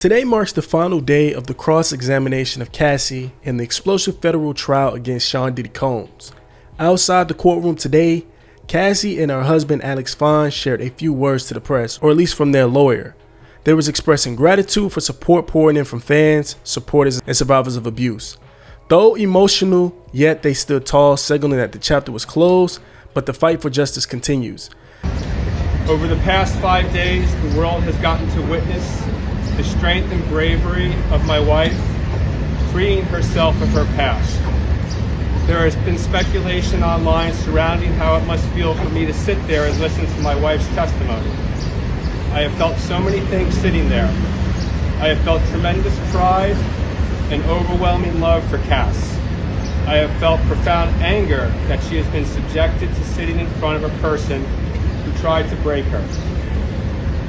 Today marks the final day of the cross-examination of Cassie in the explosive federal trial against Sean Diddy Combs. Outside the courtroom today, Cassie and her husband Alex Fine shared a few words to the press, or at least from their lawyer. They was expressing gratitude for support pouring in from fans, supporters, and survivors of abuse. Though emotional, yet they stood tall, signaling that the chapter was closed, but the fight for justice continues. Over the past 5 days, the world has gotten to witness the strength and bravery of my wife, freeing herself of her past. There has been speculation online surrounding how it must feel for me to sit there and listen to my wife's testimony. I have felt so many things sitting there. I have felt tremendous pride and overwhelming love for Cass. I have felt profound anger that she has been subjected to sitting in front of a person who tried to break her.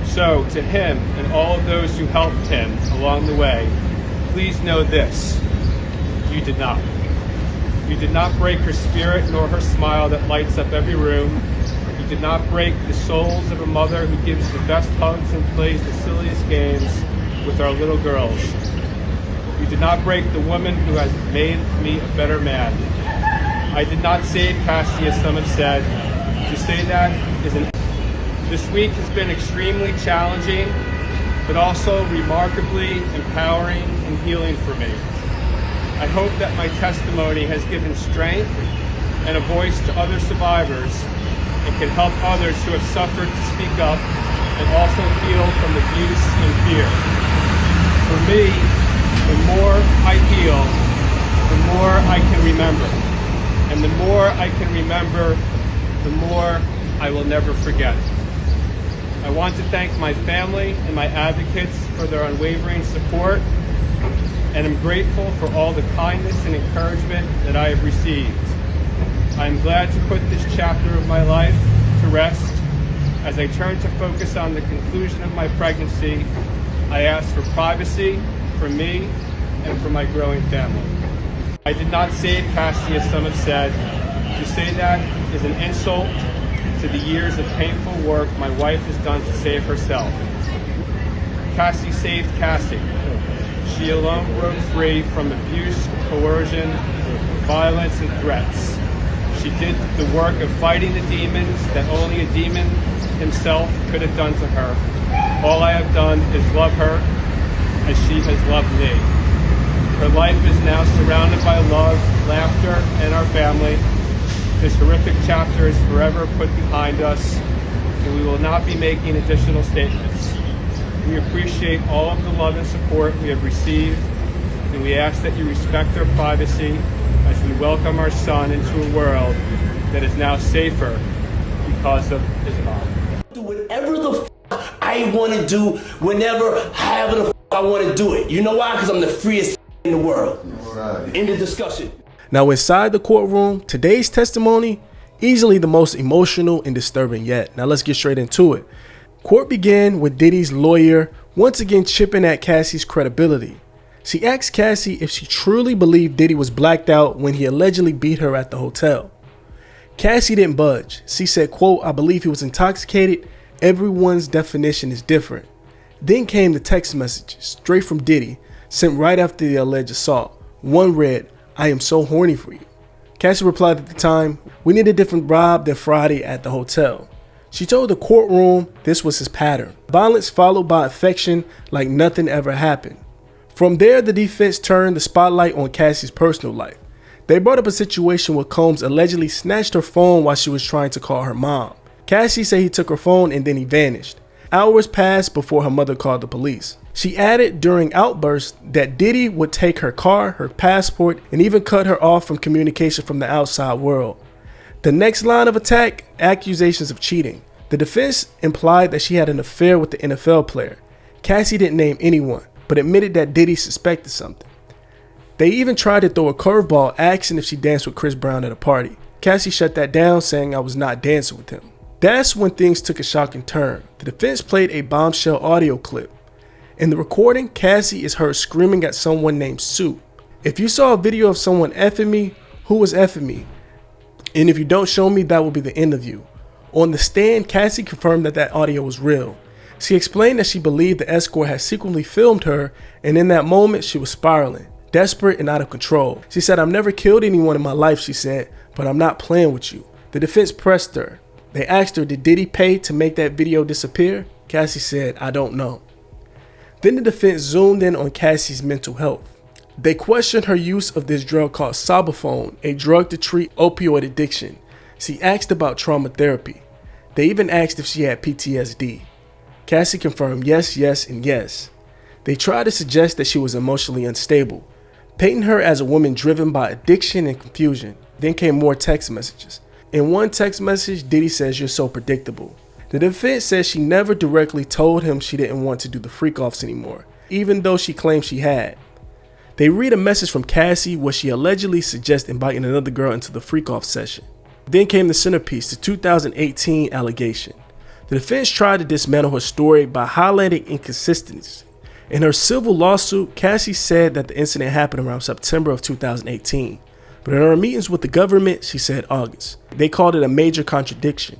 So, to him and all of those who helped him along the way, please know this: you did not. You did not break her spirit nor her smile that lights up every room. You did not break the souls of a mother who gives the best hugs and plays the silliest games with our little girls. You did not break the woman who has made me a better man. I did not save Cassie, as some have said. To say that is an... This week has been extremely challenging, but also remarkably empowering and healing for me. I hope that my testimony has given strength and a voice to other survivors and can help others who have suffered to speak up and also heal from abuse and fear. For me, the more I heal, the more I can remember. And the more I can remember, the more I will never forget. I want to thank my family and my advocates for their unwavering support, and I'm grateful for all the kindness and encouragement that I have received. I'm glad to put this chapter of my life to rest. As I turn to focus on the conclusion of my pregnancy, I ask for privacy for me and for my growing family. I did not save Cassie, as some have said. To say that is an insult to the years of painful work my wife has done to save herself. Cassie saved Cassie. She alone broke free from abuse, coercion, violence, and threats. She did the work of fighting the demons that only a demon himself could have done to her. All I have done is love her as she has loved me. Her life is now surrounded by love, laughter, and our family. This horrific chapter is forever put behind us, and we will not be making additional statements. We appreciate all of the love and support we have received, and we ask that you respect our privacy as we welcome our son into a world that is now safer because of his mom. Do whatever the I want to do, whenever, however the I want to do it. You know why? Because I'm the freest in the world. Right. End of discussion. Now inside the courtroom, today's testimony, easily the most emotional and disturbing yet. Now let's get straight into it. Court began with Diddy's lawyer once again chipping at Cassie's credibility. She asked Cassie if she truly believed Diddy was blacked out when he allegedly beat her at the hotel. Cassie didn't budge. She said, quote, "I believe he was intoxicated. Everyone's definition is different." Then came the text message straight from Diddy, sent right after the alleged assault. One read, "I am so horny for you." Cassie replied at the time, "We need a different vibe than Friday at the hotel." She told the courtroom this was his pattern. Violence followed by affection like nothing ever happened. From there, the defense turned the spotlight on Cassie's personal life. They brought up a situation where Combs allegedly snatched her phone while she was trying to call her mom. Cassie said he took her phone and then he vanished. Hours passed before her mother called the police. She added during outbursts that Diddy would take her car, her passport, and even cut her off from communication from the outside world. The next line of attack, accusations of cheating. The defense implied that she had an affair with the NFL player. Cassie didn't name anyone, but admitted that Diddy suspected something. They even tried to throw a curveball, asking if she danced with Chris Brown at a party. Cassie shut that down, saying, "I was not dancing with him." That's when things took a shocking turn. The defense played a bombshell audio clip. In the recording, Cassie is heard screaming at someone named Sue. If you saw a video of someone effing me, who was effing me? And if you don't show me, that will be the end of you. On the stand, Cassie confirmed that audio was real. She explained that she believed the escort had secretly filmed her, and in that moment she was spiraling, desperate and out of control. She said, "I've never killed anyone in my life," she said, "but I'm not playing with you." The defense pressed her. They asked her, "Did Diddy pay to make that video disappear?" Cassie said, "I don't know." Then the defense zoomed in on Cassie's mental health. They questioned her use of this drug called Sabafone, a drug to treat opioid addiction. She asked about trauma therapy. They even asked if she had PTSD. Cassie confirmed yes, yes, and yes. They tried to suggest that she was emotionally unstable, painting her as a woman driven by addiction and confusion. Then came more text messages. In one text message, Diddy says, "You're so predictable." The defense says she never directly told him she didn't want to do the freak-offs anymore, even though she claimed she had. They read a message from Cassie where she allegedly suggests inviting another girl into the freak-off session. Then came the centerpiece, the 2018 allegation. The defense tried to dismantle her story by highlighting inconsistencies. In her civil lawsuit, Cassie said that the incident happened around September of 2018, but in her meetings with the government, she said August. They called it a major contradiction,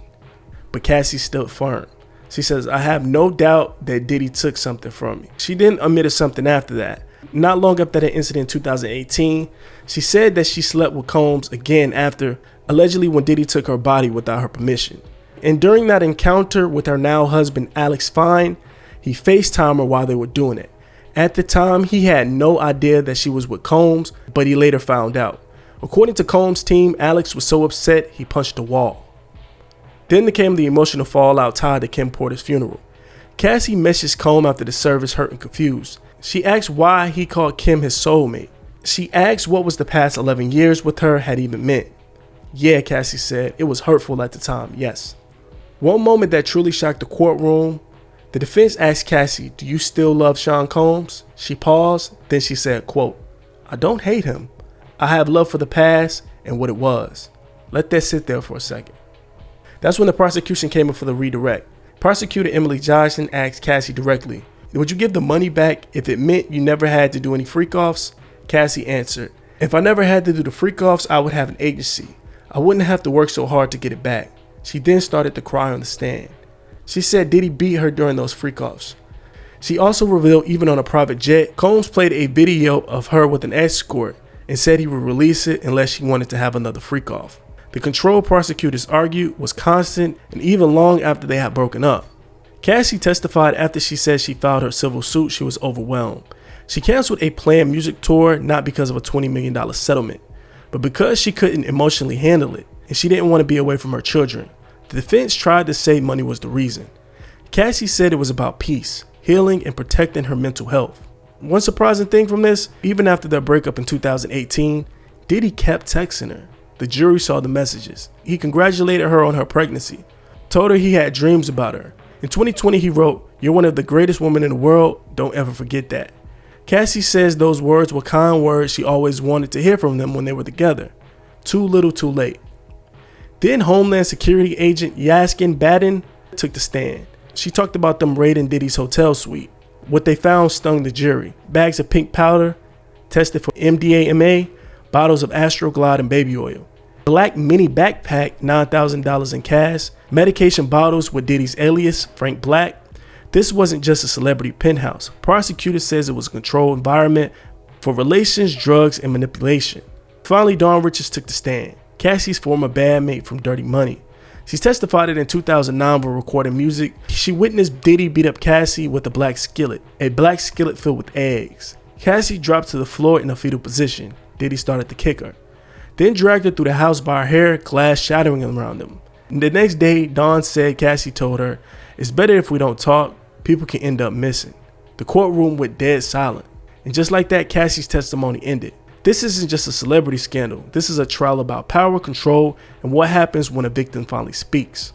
but Cassie stood firm. She says, "I have no doubt that Diddy took something from me." She then admitted something after that. Not long after that incident in 2018, she said that she slept with Combs again after, allegedly when Diddy took her body without her permission. And during that encounter with her now husband Alex Fine, he FaceTimed her while they were doing it. At the time, he had no idea that she was with Combs, but he later found out. According to Combs' team, Alex was so upset he punched a wall. Then came the emotional fallout tied to Kim Porter's funeral. Cassie messaged Combs after the service, hurt and confused. She asked why he called Kim his soulmate. She asked what was the past 11 years with her had even meant. "Yeah," Cassie said, "it was hurtful at the time, yes." One moment that truly shocked the courtroom, the defense asked Cassie, "Do you still love Sean Combs?" She paused, then she said, quote, "I don't hate him. I have love for the past and what it was." Let that sit there for a second. That's when the prosecution came in for the redirect. Prosecutor Emily Johnson asked Cassie directly, "Would you give the money back if it meant you never had to do any freak-offs?" Cassie answered, "If I never had to do the freak-offs, I would have an agency. I wouldn't have to work so hard to get it back." She then started to cry on the stand. She said Diddy beat her during those freak-offs. She also revealed even on a private jet, Combs played a video of her with an escort and said he would release it unless she wanted to have another freak-off. The control prosecutors argued was constant and even long after they had broken up. Cassie testified after she said she filed her civil suit, she was overwhelmed. She canceled a planned music tour not because of a $20 million settlement, but because she couldn't emotionally handle it and she didn't want to be away from her children. The defense tried to say money was the reason. Cassie said it was about peace, healing, and protecting her mental health. One surprising thing from this, even after their breakup in 2018, Diddy kept texting her. The jury saw the messages. He congratulated her on her pregnancy, told her he had dreams about her. In 2020, he wrote, "You're one of the greatest women in the world. Don't ever forget that." Cassie says those words were kind words she always wanted to hear from them when they were together. Too little, too late. Then Homeland Security agent Yaskin Baden took the stand. She talked about them raiding Diddy's hotel suite. What they found stung the jury. Bags of pink powder, tested for MDMA, bottles of Astroglide and baby oil. Black mini backpack, $9,000 in cash, medication bottles with Diddy's alias, Frank Black. This wasn't just a celebrity penthouse. Prosecutor says it was a controlled environment for relations, drugs, and manipulation. Finally, Dawn Richards took the stand. Cassie's former bandmate from Dirty Money. She testified that in 2009 while recording music, she witnessed Diddy beat up Cassie with a black skillet filled with eggs. Cassie dropped to the floor in a fetal position. Diddy started to kick her, then dragged her through the house by her hair, glass shattering around them. And the next day, Dawn said Cassie told her, "It's better if we don't talk, people can end up missing." The courtroom went dead silent. And just like that, Cassie's testimony ended. This isn't just a celebrity scandal. This is a trial about power, control, and what happens when a victim finally speaks.